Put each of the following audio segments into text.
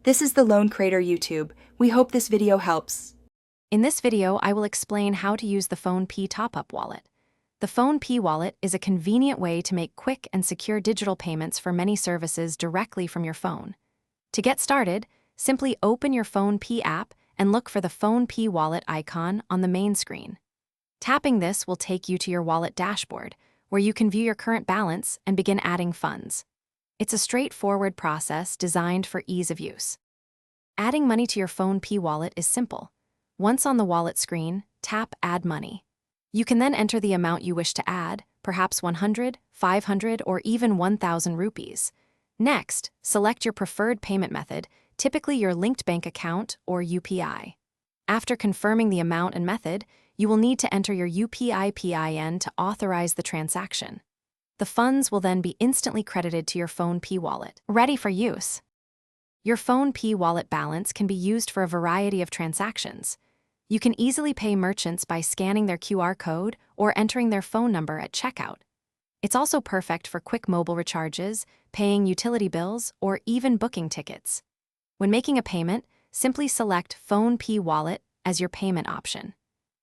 This is the Loan Creator YouTube. We hope this video helps. In this video, I will explain how to use the PhonePe top-up wallet. The PhonePe wallet is a convenient way to make quick and secure digital payments for many services directly from your phone. To get started, simply open your PhonePe app and look for the PhonePe wallet icon on the main screen. Tapping this will take you to your wallet dashboard, where you can view your current balance and begin adding funds. It's a straightforward process designed for ease of use. Adding money to your PhonePe wallet is simple. Once on the wallet screen, tap Add Money. You can then enter the amount you wish to add, perhaps 100, 500, or even 1,000 rupees. Next, select your preferred payment method, typically your linked bank account or UPI. After confirming the amount and method, you will need to enter your UPI PIN to authorize the transaction. The funds will then be instantly credited to your PhonePe wallet, ready for use. Your PhonePe wallet balance can be used for a variety of transactions. You can easily pay merchants by scanning their QR code or entering their phone number at checkout. It's also perfect for quick mobile recharges, paying utility bills, or even booking tickets. When making a payment, simply select PhonePe wallet as your payment option.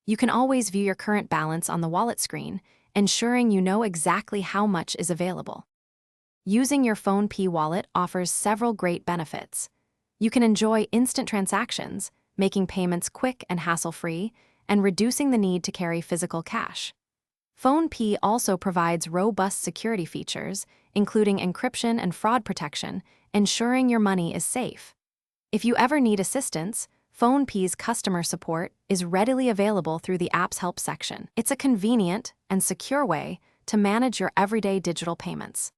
You can always view your current balance on the wallet screen, ensuring you know exactly how much is available. Using your PhonePe wallet offers several great benefits. You can enjoy instant transactions, making payments quick and hassle-free, and reducing the need to carry physical cash. PhonePe also provides robust security features, including encryption and fraud protection, ensuring your money is safe. If you ever need assistance, PhonePe's customer support is readily available through the app's help section. It's a convenient and secure way to manage your everyday digital payments.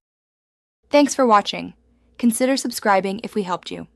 Thanks for watching. Consider subscribing if we helped you.